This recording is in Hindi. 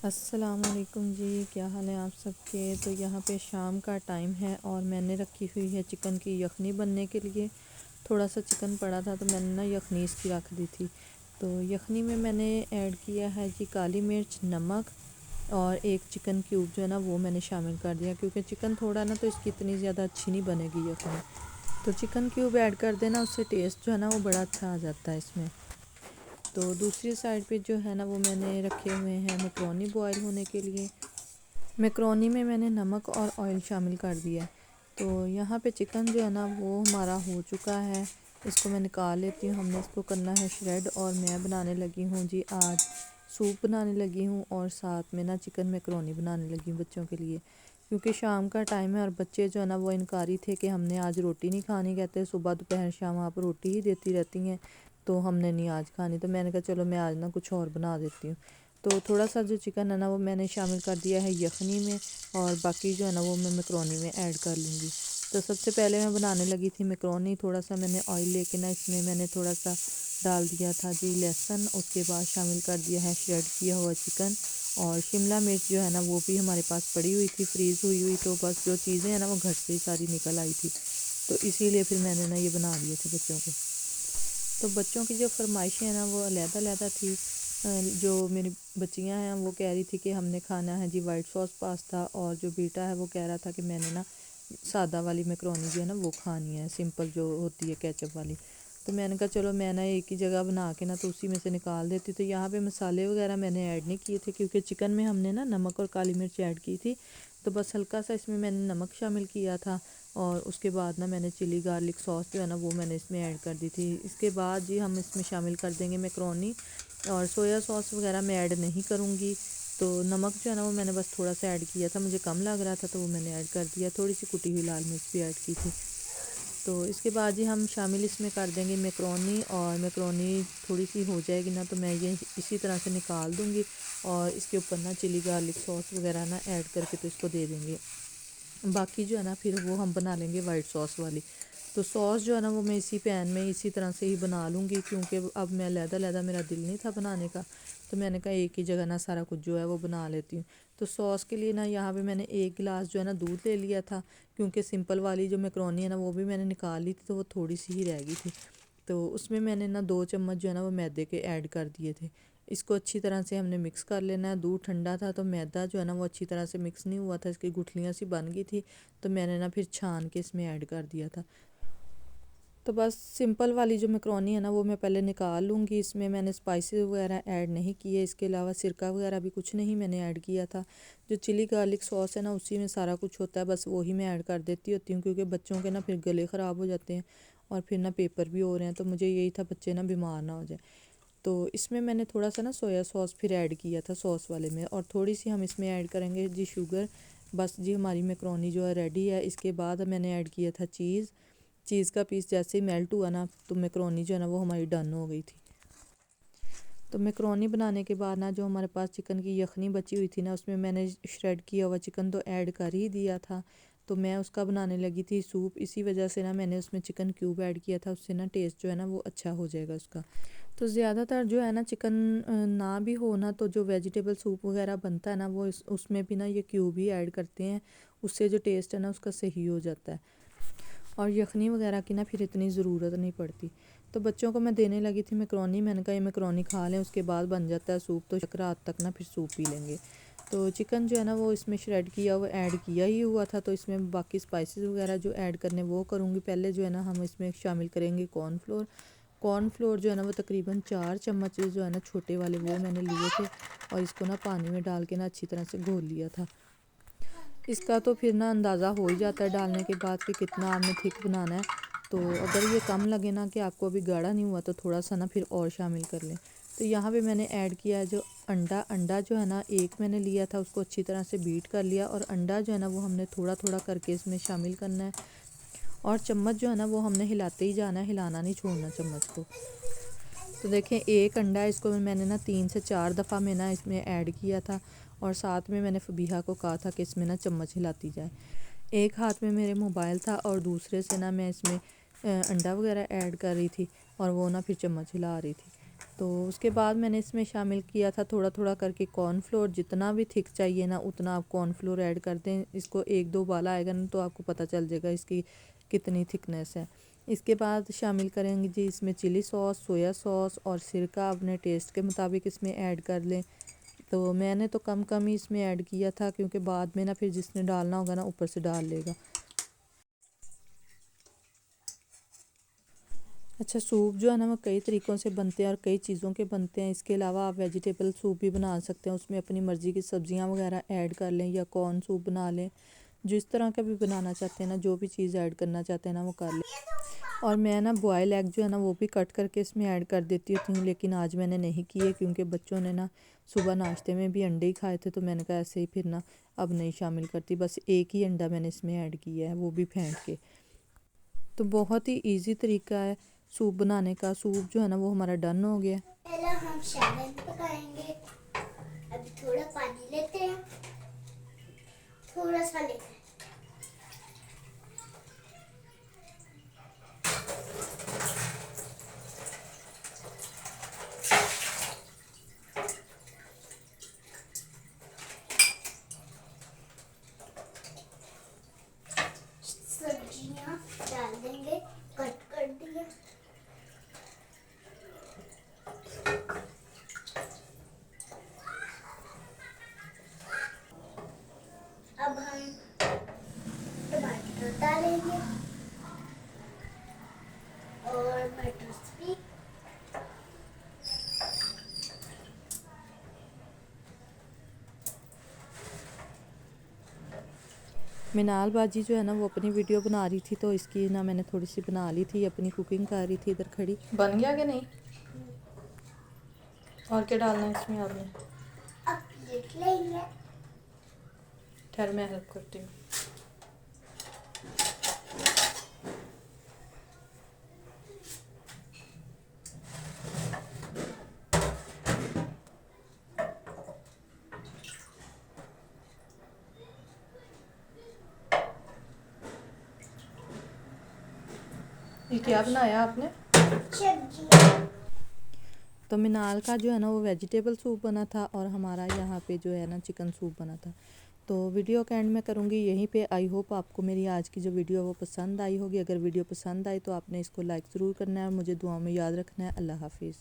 अस्सलामुअलैकुम जी, क्या हाल है आप सबके। तो यहाँ पे शाम का टाइम है और मैंने रखी हुई है चिकन की यखनी बनने के लिए। थोड़ा सा चिकन पड़ा था तो मैंने ना यखनी इसकी रख दी थी। तो यखनी में मैंने ऐड किया है जी काली मिर्च, नमक और एक चिकन क्यूब जो है ना वो मैंने शामिल कर दिया, क्योंकि चिकन थोड़ा ना तो इसकी इतनी ज़्यादा अच्छी नहीं बनेगी यखनी। तो चिकन क्यूब ऐड कर देना, उससे टेस्ट जो है ना वो बड़ा अच्छा आ जाता है इसमें। तो दूसरी साइड पे जो है ना वो मैंने रखे हुए हैं मैक्रोनी बॉयल होने के लिए। मैक्रोनी में मैंने नमक और ऑयल शामिल कर दिया। तो यहाँ पे चिकन जो है ना वो हमारा हो चुका है। इसको मैं निकाल लेती हूँ। हमने इसको करना है श्रेड और मैं बनाने लगी हूँ जी आज सूप बनाने लगी हूँ और साथ में ना चिकन मैक्रोनी बनाने लगी हूँ बच्चों के लिए, क्योंकि शाम का टाइम है और बच्चे जो है ना वो इनकारी थे कि हमने आज रोटी नहीं खानी। कहते सुबह दोपहर शाम आप रोटी ही देती रहती हैं, तो हमने नहीं आज खानी। तो मैंने कहा चलो मैं आज ना कुछ और बना देती हूँ। तो थोड़ा सा जो चिकन है ना वो मैंने शामिल कर दिया है यखनी में और बाकी जो है ना वो मैं मैक्रोनी में ऐड कर लूँगी। तो सबसे पहले मैं बनाने लगी थी मैक्रोनी। थोड़ा सा मैंने ऑयल लेके ना इसमें मैंने थोड़ा सा डाल दिया था जी लहसुन। उसके बाद शामिल कर दिया है श्रेड किया हुआ चिकन और शिमला मिर्च जो है ना वो भी हमारे पास पड़ी हुई थी फ्रीज़ हुई हुई। तो बस जो चीज़ें हैं ना वो घर से ही सारी निकल आई थी, तो इसीलिए फिर मैंने ना ये बना दिए थे बच्चों को। तो बच्चों की जो फरमाइशें हैं ना वो अलग-अलग थी। जो मेरी बच्चियां हैं वो कह रही थी कि हमने खाना है जी वाइट सॉस पास्ता, और जो बेटा है वो कह रहा था कि मैंने ना सादा वाली मैक्रोनी जो है ना वो खानी है, सिंपल जो होती है केचप वाली। तो मैंने कहा चलो मैं ना एक ही जगह बना के ना तो उसी में से निकाल देती। तो यहाँ पे मसाले वगैरह मैंने ऐड नहीं किए थे, क्योंकि चिकन में हमने ना नमक और काली मिर्च ऐड की थी। तो बस हल्का सा इसमें मैंने नमक शामिल किया था और उसके बाद ना मैंने चिली गार्लिक सॉस जो है ना वो मैंने इसमें ऐड कर दी थी। इसके बाद जी हम इसमें शामिल कर देंगे मैक्रोनी, और सोया सॉस वगैरह मैं ऐड नहीं करूँगी। तो नमक जो है ना वो मैंने बस थोड़ा सा ऐड किया था, मुझे कम लग रहा था तो वो मैंने ऐड कर दिया। थोड़ी सी कुटी हुई लाल मिर्च भी ऐड की थी। तो इसके बाद जी हम शामिल इसमें कर देंगे मैक्रोनी, और मैक्रोनी थोड़ी सी हो जाएगी ना तो मैं ये इसी तरह से निकाल दूँगी और इसके ऊपर ना चिली गार्लिक सॉस वगैरह ना ऐड करके तो इसको दे देंगे। बाकी जो है ना फिर वो हम बना लेंगे वाइट सॉस वाली। तो सॉस जो है ना वो मैं इसी पैन में इसी तरह से ही बना लूँगी, क्योंकि अब मैं अलहदा मेरा दिल नहीं था बनाने का। तो मैंने कहा एक ही जगह ना सारा कुछ जो है वो बना लेती हूँ। तो सॉस के लिए ना यहाँ पे मैंने एक गिलास जो है ना दूध ले लिया था, क्योंकि सिंपल वाली जो मैक्रोनी है ना वो भी मैंने निकाल ली थी तो वो थोड़ी सी ही रह गई थी। तो उसमें मैंने ना 2 चम्मच जो है ना वो मैदे के ऐड कर दिए थे। इसको अच्छी तरह से हमने मिक्स कर लेना है। दूध ठंडा था तो मैदा जो है ना वो अच्छी तरह से मिक्स नहीं हुआ था, इसकी गुठलियाँ सी बन गई थी। तो मैंने ना फिर छान के इसमें ऐड कर दिया था। तो बस सिंपल वाली जो मैक्रोनी है ना वो मैं पहले निकाल लूँगी। इसमें मैंने स्पाइसेस वगैरह ऐड नहीं किए, इसके अलावा सिरका वगैरह भी कुछ नहीं मैंने ऐड किया था। जो चिली गार्लिक सॉस है ना उसी में सारा कुछ होता है, बस वही मैं ऐड कर देती होती हूँ, क्योंकि बच्चों के ना फिर गले ख़राब हो जाते हैं और फिर ना पेपर भी हो रहे हैं। तो मुझे यही था बच्चे ना बीमार ना हो जाए। तो इसमें मैंने थोड़ा सा ना सोया सॉस फिर ऐड किया था सॉस वाले में, और थोड़ी सी हम इसमें ऐड करेंगे जी शुगर। बस जी हमारी मैक्रोनी जो है रेडी है। इसके बाद मैंने ऐड किया था चीज़ का पीस। जैसे ही मेल्ट हुआ ना तो मैक्रोनी जो है ना वो हमारी डन हो गई थी। तो मैक्रोनी बनाने के बाद ना जो हमारे पास चिकन की यखनी बची हुई थी ना उसमें मैंने श्रेड किया हुआ चिकन तो ऐड कर ही दिया था। तो मैं उसका बनाने लगी थी सूप। इसी वजह से ना मैंने उसमें चिकन क्यूब ऐड किया था, उससे ना टेस्ट जो है ना वो अच्छा हो जाएगा उसका। तो ज़्यादातर जो है ना चिकन ना भी हो ना तो जो वेजिटेबल सूप वगैरह बनता है ना वो उसमें भी ना ये क्यूब ही ऐड करते हैं। उससे जो टेस्ट है ना उसका सही हो जाता है, और यखनी वगैरह की ना फिर इतनी ज़रूरत नहीं पड़ती। तो बच्चों को मैं देने लगी थी मैक्रोनी। मैंने कहा ये मैक्रोनी खा लें, उसके बाद बन जाता है सूप, तो रात तक ना फिर सूप पी लेंगे। तो चिकन जो है ना वो इसमें श्रेड किया हुआ ऐड किया ही हुआ था। तो इसमें बाकी स्पाइसेस वगैरह जो ऐड करने वो करूँगी। पहले जो है ना हम इसमें शामिल करेंगे कॉर्नफ्लोर जो है ना वो तकरीबन 4 चम्मच जो है ना छोटे वाले वो मैंने लिए थे, और इसको ना पानी में डाल के ना अच्छी तरह से घोल लिया था। इसका तो फिर ना अंदाज़ा हो ही जाता है डालने के बाद कि कितना आपने थिक बनाना है। तो अगर ये कम लगे ना कि आपको अभी गाढ़ा नहीं हुआ तो थोड़ा सा ना फिर और शामिल कर लें। तो यहाँ पे मैंने ऐड किया है जो अंडा जो है ना एक मैंने लिया था, उसको अच्छी तरह से बीट कर लिया, और अंडा जो है ना वो हमने थोड़ा थोड़ा करके इसमें शामिल करना है। और चम्मच जो है ना वो हमने हिलाते ही जाना है, हिलाना नहीं छोड़ना चम्मच को। तो देखें एक अंडा इसको मैंने ना 3 से 4 दफ़ा में ना इसमें ऐड किया था, और साथ में मैंने फबीहा को कहा था कि इसमें ना चम्मच हिलाती जाए। एक हाथ में मेरे मोबाइल था और दूसरे से ना मैं इसमें अंडा वगैरह ऐड कर रही थी और वो ना फिर चम्मच हिला रही थी। तो उसके बाद मैंने इसमें शामिल किया था थोड़ा थोड़ा करके कॉर्नफ्लोर। जितना भी थिक चाहिए ना उतना आप कॉर्नफ्लोर ऐड कर दें। इसको 1-2 उबाल आएगा ना तो आपको पता चल जाएगा इसकी कितनी थिकनेस है। इसके बाद शामिल करेंगे जी इसमें चिली सॉस, सोया सॉस और सिरका अपने टेस्ट के मुताबिक इसमें ऐड कर लें। तो मैंने तो कम कम ही इसमें ऐड किया था क्योंकि बाद में ना फिर जिसने डालना होगा ना ऊपर से डाल लेगा। अच्छा, सूप जो है ना वो कई तरीक़ों से बनते हैं और कई चीज़ों के बनते हैं। इसके अलावा आप वेजिटेबल सूप भी बना सकते हैं, उसमें अपनी मर्ज़ी की सब्ज़ियां वगैरह ऐड कर लें या कॉर्न सूप बना लें। जिस तरह का भी बनाना चाहते हैं ना, जो भी चीज़ ऐड करना चाहते हैं ना वो कर लें। और मैं ना बॉयल एग जो है ना वो भी कट करके इसमें ऐड कर देती होती हूँ, लेकिन आज मैंने नहीं किए क्योंकि बच्चों ने ना सुबह नाश्ते में भी अंडे ही खाए थे। तो मैंने कहा ऐसे ही फिर ना अब नहीं शामिल करती, बस एक ही अंडा मैंने इसमें ऐड किया है, वो भी फेंट के। तो बहुत ही इजी तरीका है सूप बनाने का। सूप जो है ना वो हमारा डन हो गया। पहले हम शैलन पकाएंगे। अभी थोड़ा पानी लेते हैं, थोड़ा सा लेते हैं। सब्जियां डाल देंगे, कट कर दिया। अब हम टमाटर डालेंगे और मटर भी। मिनाल बाजी जो है ना वो अपनी वीडियो बना रही थी, तो इसकी ना मैंने थोड़ी सी बना ली थी, अपनी कुकिंग कर रही थी इधर खड़ी। बन गया कि नहीं? और क्या डालना है इसमें आपने? अब प्लेट लेंगे। ठहर मैं हेल्प करती हूँ। ये क्या बनाया आपने? सब्जियां। तो मिनाल का जो है ना वो वेजिटेबल सूप बना था और हमारा यहाँ पे जो है ना चिकन सूप बना था। तो वीडियो का एंड में करूँगी यहीं पे। आई होप आपको मेरी आज की जो वीडियो है वो पसंद आई होगी। अगर वीडियो पसंद आई तो आपने इसको लाइक ज़रूर करना है और मुझे दुआ में याद रखना है। अल्लाह हाफिज़।